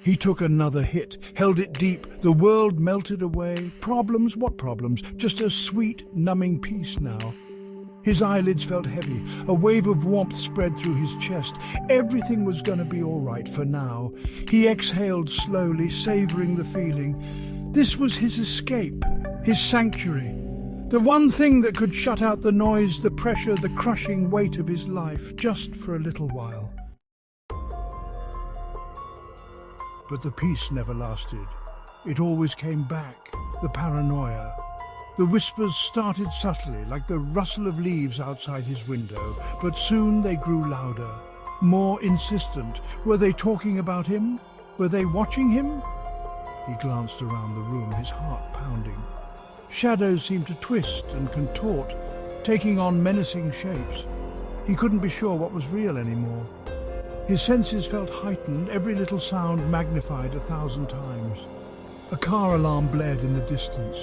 He took another hit, held it deep. The world melted away. Problems? What problems? Just a sweet, numbing peace now. His eyelids felt heavy. A wave of warmth spread through his chest. Everything was going to be all right for now. He exhaled slowly, savoring the feeling. This was his escape, his sanctuary. The one thing that could shut out the noise, the pressure, the crushing weight of his life, just for a little while. But the peace never lasted. It always came back, the paranoia. The whispers started subtly, like the rustle of leaves outside his window, but soon they grew louder, more insistent. Were they talking about him? Were they watching him? He glanced around the room, his heart pounding. Shadows seemed to twist and contort, taking on menacing shapes. He couldn't be sure what was real anymore. His senses felt heightened, every little sound magnified 1,000 times. A car alarm blared in the distance,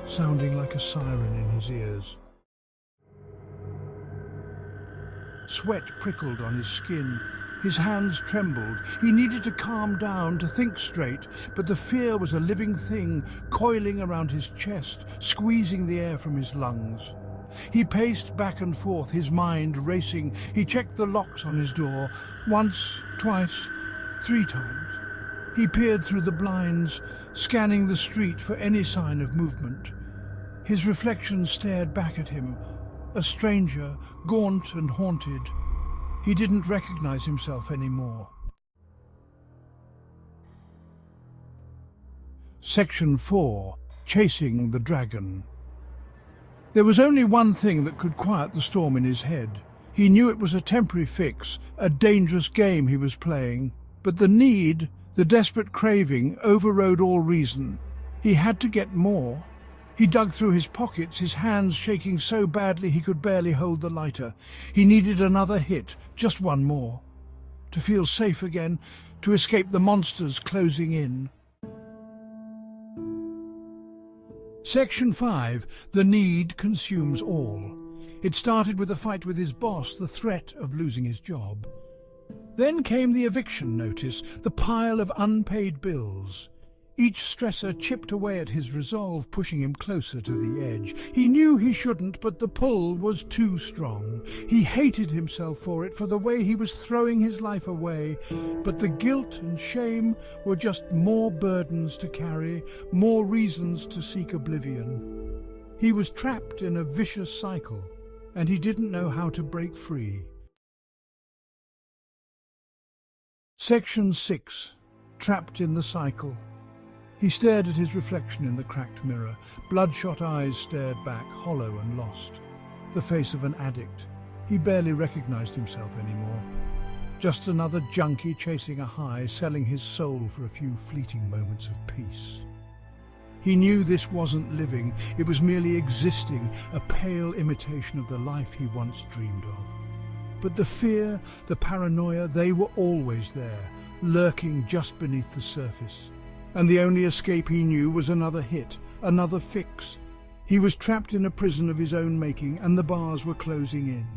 sounding like a siren in his ears. Sweat prickled on his skin. His hands trembled. He needed to calm down, to think straight, but the fear was a living thing, coiling around his chest, squeezing the air from his lungs. He paced back and forth, his mind racing. He checked the locks on his door, once, twice, 3 times. He peered through the blinds, scanning the street for any sign of movement. His reflection stared back at him, a stranger, gaunt and haunted. He didn't recognize himself anymore. Section 4. Chasing the Dragon. There was only one thing that could quiet the storm in his head. He knew it was a temporary fix, a dangerous game he was playing. But the need, the desperate craving, overrode all reason. He had to get more. He dug through his pockets, his hands shaking so badly he could barely hold the lighter. He needed another hit, just one more. To feel safe again, to escape the monsters closing in. Section 5. The need consumes all. It started with a fight with his boss, the threat of losing his job. Then came the eviction notice, the pile of unpaid bills. Each stressor chipped away at his resolve, pushing him closer to the edge. He knew he shouldn't, but the pull was too strong. He hated himself for it, for the way he was throwing his life away. But the guilt and shame were just more burdens to carry, more reasons to seek oblivion. He was trapped in a vicious cycle, and he didn't know how to break free. Section 6. Trapped in the cycle. He stared at his reflection in the cracked mirror. Bloodshot eyes stared back, hollow and lost. The face of an addict. He barely recognized himself anymore. Just another junkie chasing a high, selling his soul for a few fleeting moments of peace. He knew this wasn't living, it was merely existing, a pale imitation of the life he once dreamed of. But the fear, the paranoia, they were always there, lurking just beneath the surface. And the only escape he knew was another hit, another fix. He was trapped in a prison of his own making, and the bars were closing in.